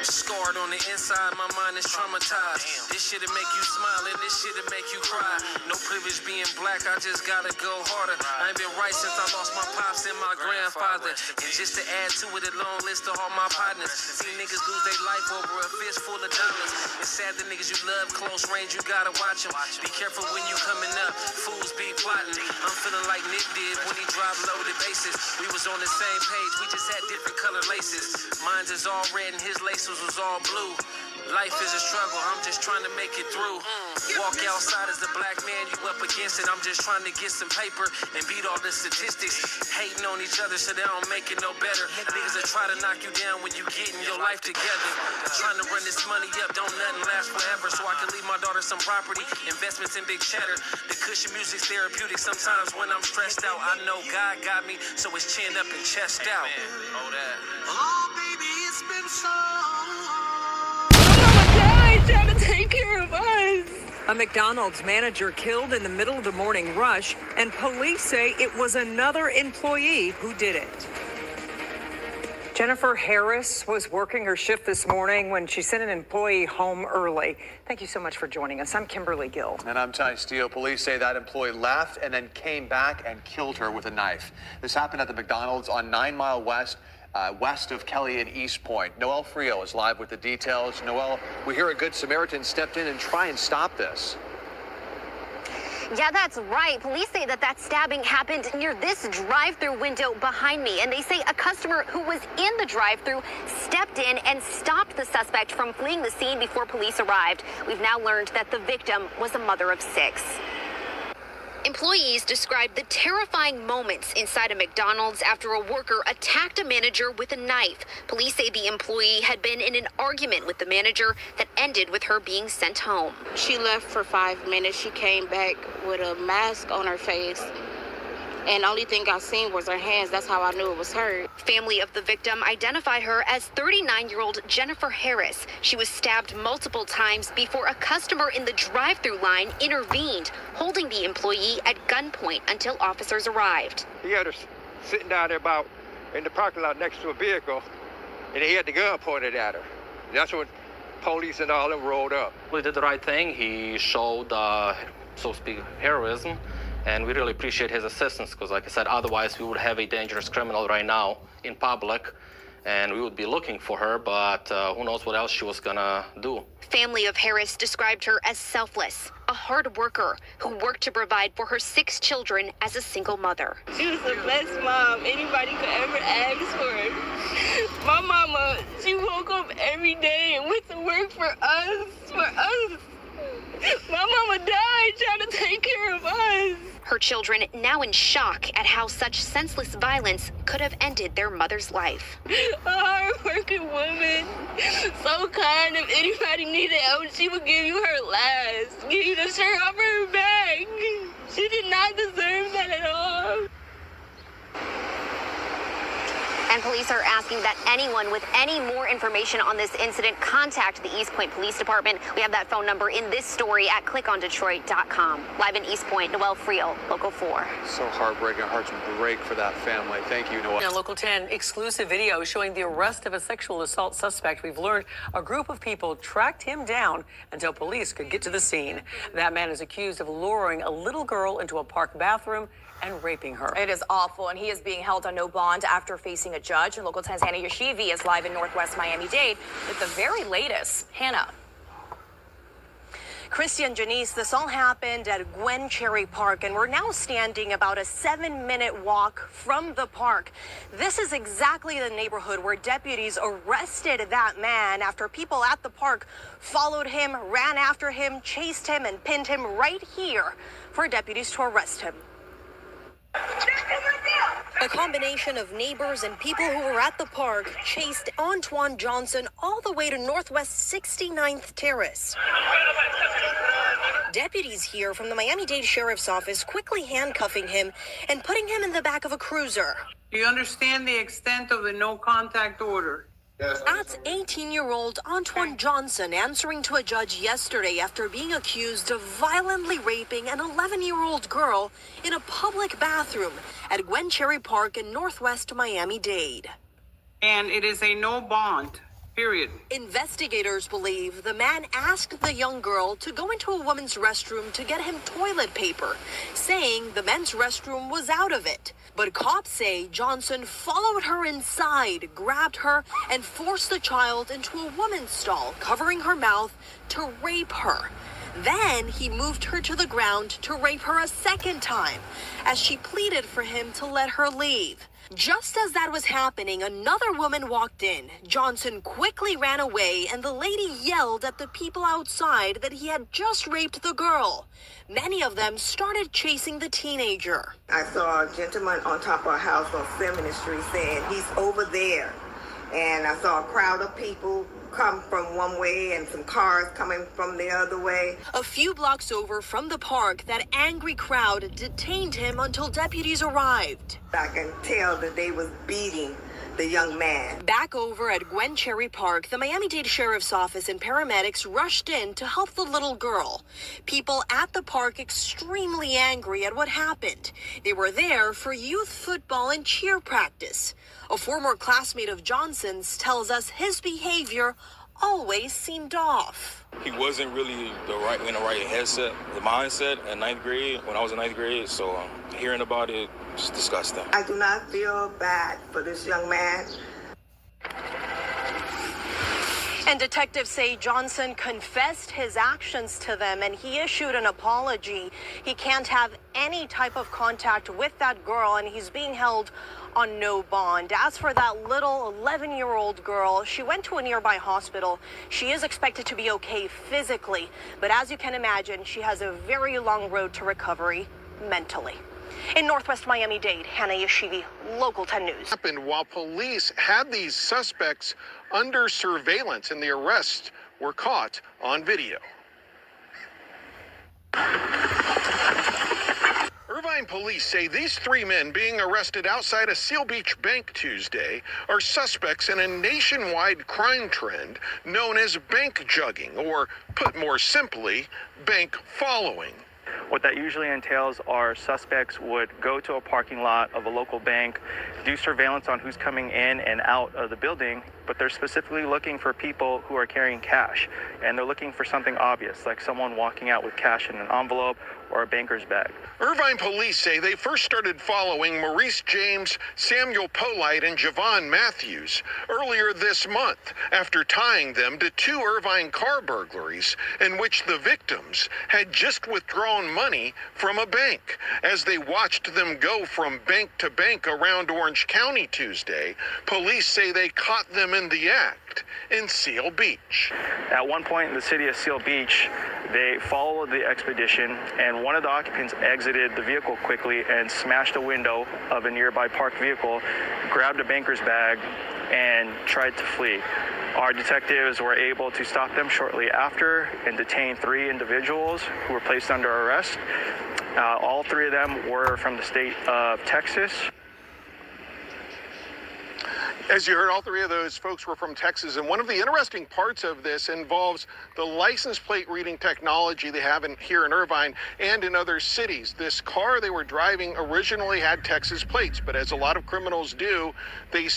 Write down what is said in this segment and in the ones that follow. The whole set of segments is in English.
Scarred on the inside, my mind is traumatized. This shit'll make you smile and this shit'll make you cry. No privilege being black, I just gotta go harder. I ain't been right since I lost my pops and my grandfather. And just to add to it, a long list of all my partners. See niggas lose their life over a fist full of dollars. It's sad the niggas you love close range, you gotta watch them. Be careful when you coming up, fools be plotting. I'm feeling like Nick did when he dropped loaded bases. We was on the same page, we just had different color laces. Mine's is all red and his laces was all blue. Life is a struggle, I'm just trying to make it through. Walk outside as a black man, you up against it. I'm just trying to get some paper and beat all the statistics. Hating on each other so they don't make it no better. Niggas that try to knock you down when you getting your life together. Trying to run this money up, don't nothing last forever. So I can leave my daughter some property, investments in big cheddar. The cushion music's therapeutic. Sometimes when I'm stressed out, I know God got me, so it's chin up and chest out. Oh, that. Oh, baby, it's been so Trying to take care of us. A McDonald's manager killed in the middle of the morning rush, and police say it was another employee who did it. Jennifer Harris was working her shift this morning when she sent an employee home early. Thank you so much for joining us. I'm Kimberly Gill. And I'm Ty Steele. Police say that employee left and then came back and killed her with a knife. This happened at the McDonald's on 9 Mile West. West of Kelly and East Point. Noel Frio is live with the details. Noel, we hear a Good Samaritan stepped in and try and stop this. Yeah, that's right. Police say that stabbing happened near this drive-through window behind me. And they say a customer who was in the drive-through stepped in and stopped the suspect from fleeing the scene before police arrived. We've now learned that the victim was a mother of 6. Employees described the terrifying moments inside a McDonald's after a worker attacked a manager with a knife. Police say the employee had been in an argument with the manager that ended with her being sent home. She left for 5 minutes. She came back with a mask on her face. And the only thing I seen was her hands. That's how I knew it was her. Family of the victim identified her as 39-year-old Jennifer Harris. She was stabbed multiple times before a customer in the drive-through line intervened, holding the employee at gunpoint until officers arrived. He had her sitting down there about in the parking lot next to a vehicle, and he had the gun pointed at her. That's when police and all them rolled up. We did the right thing. He showed, so to speak, heroism. And we really appreciate his assistance because, like I said, otherwise we would have a dangerous criminal right now in public and we would be looking for her, but who knows what else she was gonna do. Family of Harris described her as selfless, a hard worker who worked to provide for her 6 children as a single mother. She was the best mom anybody could ever ask for. My mama, she woke up every day and went to work for us. My mama died trying to take care of us. Her children now in shock at how such senseless violence could have ended their mother's life. A hard-working woman, so kind. If anybody needed help, she would give you her last, give you the shirt off her back. She did not deserve that at all. And police are asking that anyone with any more information on this incident contact the East Point Police Department. We have that phone number in this story at clickondetroit.com. Live in East Point, Noel Friel, Local 4. So heartbreaking. Hearts break for that family. Thank you, Noel. Now, Local 10 exclusive video showing the arrest of a sexual assault suspect. We've learned a group of people tracked him down until police could get to the scene. That man is accused of luring a little girl into a park bathroom and raping her. It is awful, and he is being held on no bond after facing a judge. And Local 10's Hannah Yashivi is live in Northwest Miami-Dade with the very latest. Hannah. Christian, Janice, this all happened at Gwen Cherry Park, and we're now standing about a 7-minute walk from the park. This is exactly the neighborhood where deputies arrested that man after people at the park followed him, ran after him, chased him, and pinned him right here for deputies to arrest him. A combination of neighbors and people who were at the park chased Antoine Johnson all the way to Northwest 69th Terrace. Deputies here from the Miami-Dade Sheriff's Office quickly handcuffing him and putting him in the back of a cruiser. Do you understand the extent of the no contact order? That's 18-year-old Antoine Johnson answering to a judge yesterday after being accused of violently raping an 11-year-old girl in a public bathroom at Gwen Cherry Park in Northwest Miami-Dade. And it is a no bond. period. Investigators believe the man asked the young girl to go into a woman's restroom to get him toilet paper, saying the men's restroom was out of it. But cops say Johnson followed her inside, grabbed her, and forced the child into a woman's stall, covering her mouth to rape her. Then he moved her to the ground to rape her a second time, as she pleaded for him to let her leave. Just as that was happening, another woman walked in. Johnson quickly ran away, and the lady yelled at the people outside that he had just raped the girl. Many of them started chasing the teenager. I saw a gentleman on top of a house on 7th Street saying he's over there. And I saw a crowd of people come from one way and some cars coming from the other way. A few blocks over from the park, that angry crowd detained him until deputies arrived. I can tell that they was beating the young man. Back over at Gwen Cherry Park, the Miami-Dade Sheriff's Office and paramedics rushed in to help the little girl. People at the park extremely angry at what happened. They were there for youth football and cheer practice. A former classmate of Johnson's tells us his behavior always seemed off. He wasn't really in the right mindset at 9th grade when I was in 9th grade, so hearing about it, it's disgusting. I do not feel bad for this young man. And detectives say Johnson confessed his actions to them, and he issued an apology. He can't have any type of contact with that girl, and he's being held on no bond. As for that little 11-year-old girl, she went to a nearby hospital. She is expected to be okay physically, but as you can imagine, she has a very long road to recovery mentally. In Northwest Miami-Dade, Hannah Yeshivi, Local 10 News. Happened while police had these suspects under surveillance, and the arrests were caught on video. Irvine police say these three men being arrested outside a Seal Beach bank Tuesday are suspects in a nationwide crime trend known as bank jugging, or put more simply, bank following. What that usually entails are suspects would go to a parking lot of a local bank, do surveillance on who's coming in and out of the building, but they're specifically looking for people who are carrying cash. And they're looking for something obvious, like someone walking out with cash in an envelope or a banker's bag. Irvine police say they first started following Maurice James, Samuel Polite, and Javon Matthews earlier this month after tying them to 2 Irvine car burglaries in which the victims had just withdrawn money from a bank. As they watched them go from bank to bank around Orange County Tuesday, police say they caught them in the act in Seal Beach. At one point in the city of Seal Beach, they followed the expedition, and one of the occupants exited the vehicle quickly and smashed a window of a nearby parked vehicle, grabbed a banker's bag, and tried to flee. Our detectives were able to stop them shortly after and detain 3 individuals who were placed under arrest. All 3 of them were from the state of Texas. As you heard, all 3 of those folks were from Texas, and one of the interesting parts of this involves the license plate reading technology they have here in Irvine and in other cities. This car they were driving originally had Texas plates, but as a lot of criminals do, they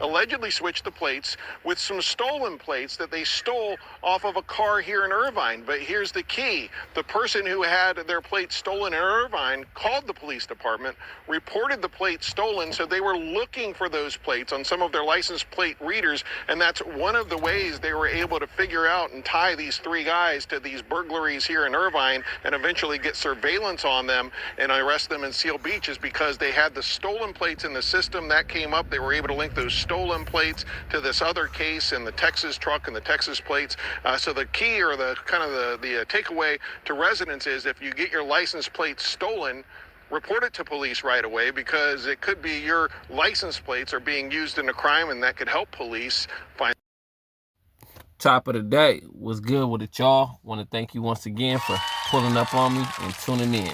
allegedly switched the plates with some stolen plates that they stole off of a car here in Irvine. But here's the key. The person who had their plates stolen in Irvine called the police department, reported the plates stolen, so they were looking for those plates on some of their license plate readers, and that's one of the ways they were able to figure out and tie these 3 guys to these burglaries here in Irvine and eventually get surveillance on them and arrest them in Seal Beach, is because they had the stolen plates in the system. That came up. They were able to link those stolen plates to this other case in the Texas truck and the Texas plates. So the key, or the kind of the takeaway to residents, is if you get your license plate stolen, report it to police right away, because it could be your license plates are being used in a crime, and that could help police find. Top of the day. What's good with it, y'all? Want to thank you once again for pulling up on me and tuning in.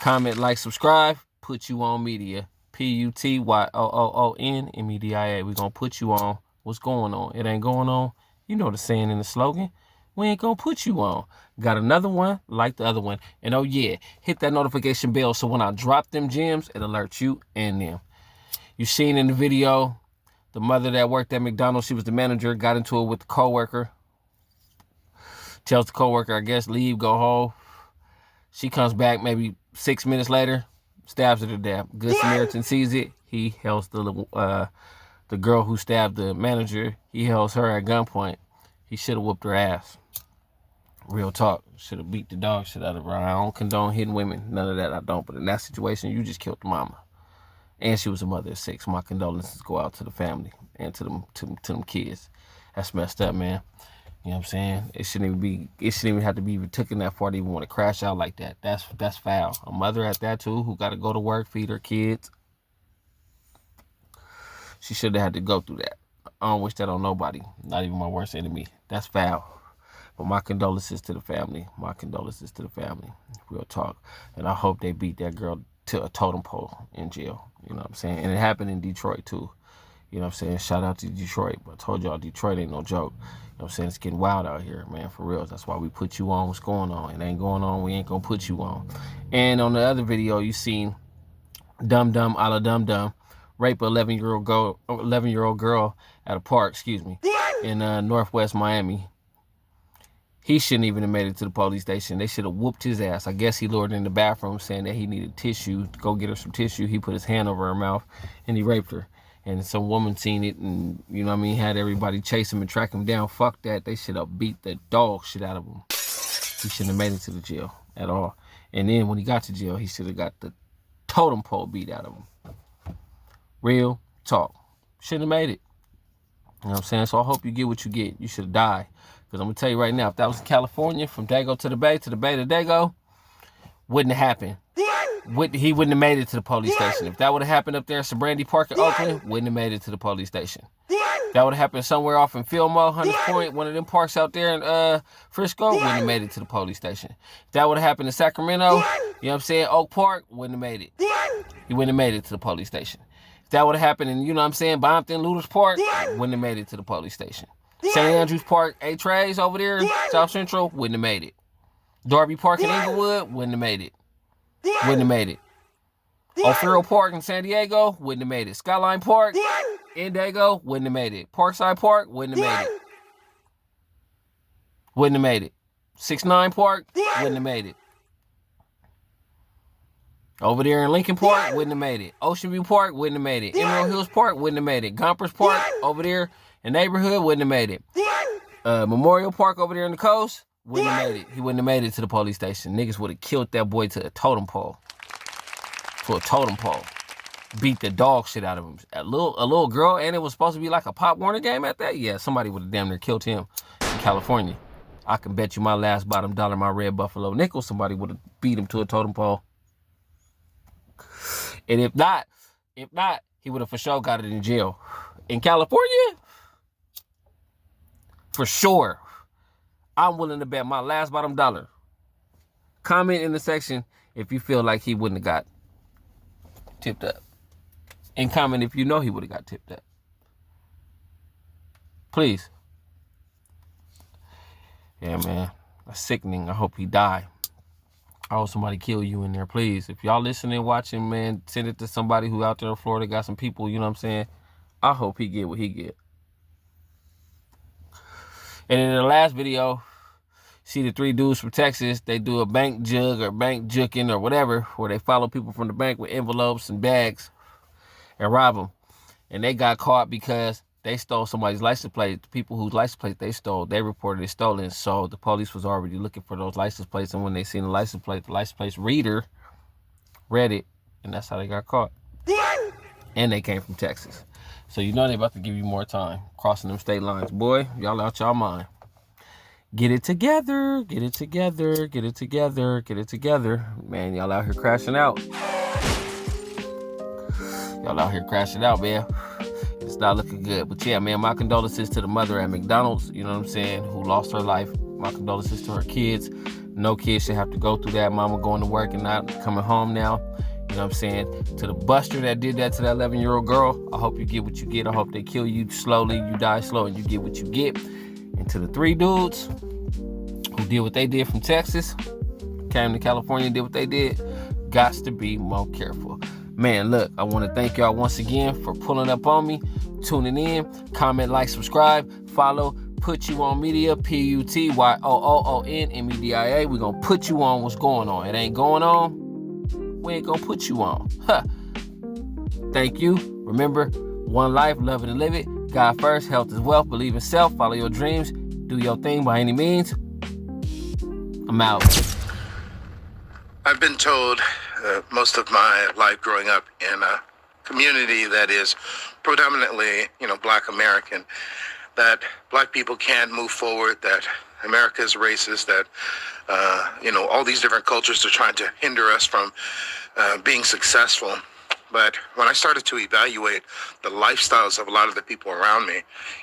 Comment, like, subscribe, put you on media. PUTYOOON and media. We're going to put you on. What's going on? It ain't going on. You know the saying in the slogan. We ain't going to put you on. Got another one like the other one. And oh yeah, hit that notification bell so when I drop them gems, it alerts you and them. You seen in the video The mother that worked at McDonald's, she was the manager, got into it with the coworker. Tells the coworker, I guess, leave, go home. She comes back maybe 6 minutes later, stabs her to death. Good Samaritan sees it. He holds the girl who stabbed the manager. He holds her at gunpoint. He should have whooped her ass. Real talk. Should have beat the dog shit out of her. I don't condone hitting women. None of that I don't. But in that situation, you just killed the mama. And she was a mother of 6. My condolences go out to the family and to them kids. That's messed up, man. You know what I'm saying? It shouldn't even have to be even taken that far to even want to crash out like that. That's foul. A mother at that too, who got to go to work, feed her kids. She should have had to go through that. I don't wish that on nobody. Not even my worst enemy. That's foul. But my condolences to the family. My condolences to the family. Real talk. And I hope they beat that girl to a totem pole in jail. You know what I'm saying? And it happened in Detroit too. You know what I'm saying? Shout out to Detroit. But I told y'all Detroit ain't no joke. You know what I'm saying? It's getting wild out here, man, for real. That's why we put you on what's going on. It ain't going on, we ain't gonna put you on. And on the other video, you seen Dum Dum a la Dum Dum rape an 11-year-old girl at a park, in Northwest Miami. He shouldn't even have made it to the police station. They should have whooped his ass. I guess he lured her in the bathroom saying that he needed tissue to go get her some tissue. He put his hand over her mouth and he raped her. And some woman seen it and, you know what I mean, had everybody chase him and track him down. Fuck that. They should have beat the dog shit out of him. He shouldn't have made it to the jail at all. And then when he got to jail, he should have got the totem pole beat out of him. Real talk. Shouldn't have made it. You know what I'm saying? So I hope you get what you get. You should have died. Because I'm going to tell you right now, if that was in California, from Dago to the Bay to Dago, wouldn't have happened. He wouldn't have made it to the police station. If that would have happened up there in Brandy Park in Oakland, wouldn't have made it to the police station. If that would have happened somewhere off in Fillmore, Hunters Point, one of them parks out there in Frisco, wouldn't have made it to the police station. If that would have happened in Sacramento, you know what I'm saying, Oak Park, wouldn't have made it. He wouldn't have made it to the police station. If that would have happened in, you know what I'm saying, Bompton, Luders Park, wouldn't have made it to the police station. St. Andrews Park, A-Trays over there, South Central, wouldn't have made it. Darby Park in Inglewood, wouldn't have made it. Wouldn't have made it. O'Farrell Park in San Diego, wouldn't have made it. Skyline Park in Dago, wouldn't have made it. Parkside Park, wouldn't have made it. Wouldn't have made it. 6-9 Park, wouldn't have made it. Over there in Lincoln Park, wouldn't have made it. Ocean View Park, wouldn't have made it. Emerald Hills Park, wouldn't have made it. Gompers Park, over there in the neighborhood, wouldn't have made it. Memorial Park over there in the coast, wouldn't have made it. He wouldn't have made it to the police station. Niggas would have killed that boy to a totem pole. To a totem pole. Beat the dog shit out of him. A little girl, and it was supposed to be like a Pop Warner game at that? Yeah, somebody would have damn near killed him in California. I can bet you my last bottom dollar, my red Buffalo nickel, somebody would have beat him to a totem pole. And if not, he would have for sure got it in jail. In California, for sure, I'm willing to bet my last bottom dollar. Comment in the section if you feel like he wouldn't have got tipped up. And comment if you know he would have got tipped up. Please. Yeah, man. That's sickening. I hope he die. I hope somebody kill you in there, please. If y'all listening, watching, man, send it to somebody who out there in Florida got some people, you know what I'm saying? I hope he get what he get. And in the last video, see the 3 dudes from Texas, they do a bank jug or bank juking or whatever, where they follow people from the bank with envelopes and bags and rob them. And they got caught because they stole somebody's license plate. The people whose license plate they stole, they reported it stolen. So the police was already looking for those license plates. And when they seen the license plate reader read it. And that's how they got caught. And they came from Texas. So you know they about to give you more time crossing them state lines. Boy, y'all out y'all mind. Get it together. Get it together. Get it together. Get it together. Man, y'all out here crashing out. Y'all out here crashing out, man. It's not looking good. But yeah, man, my condolences to the mother at McDonald's, you know what I'm saying, who lost her life. My condolences to her kids. No kids should have to go through that. Mama going to work and not coming home now. You know what I'm saying? To the buster that did that to that 11-year-old girl, I hope you get what you get. I hope they kill you slowly, you die slow, and you get what you get. And to the 3 dudes who did what they did from Texas, came to California and did what they did, gots to be more careful. Man, look, I want to thank y'all once again for pulling up on me, tuning in, comment, like, subscribe, follow, Put You On Media, PUTYOOON MEDIA. We're going to put you on what's going on. It ain't going on, we ain't going to put you on. Huh. Thank you. Remember, one life, love it and live it. God first, health is wealth, believe in self, follow your dreams, do your thing by any means. I'm out. I've been told most of my life growing up in a community that is predominantly, Black American, that Black people can't move forward, that America is racist, that, all these different cultures are trying to hinder us from being successful. But when I started to evaluate the lifestyles of a lot of the people around me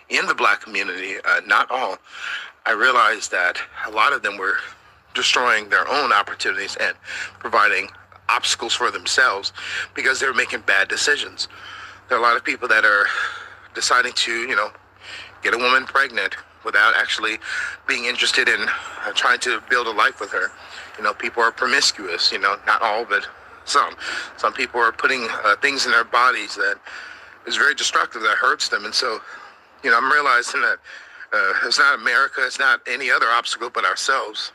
in the Black community, not all, I realized that a lot of them were destroying their own opportunities and providing obstacles for themselves because they're making bad decisions. There are a lot of people that are deciding to, get a woman pregnant without actually being interested in trying to build a life with her. People are promiscuous, not all, but some. Some people are putting things in their bodies that is very destructive, that hurts them. And so, I'm realizing that it's not America, it's not any other obstacle but ourselves.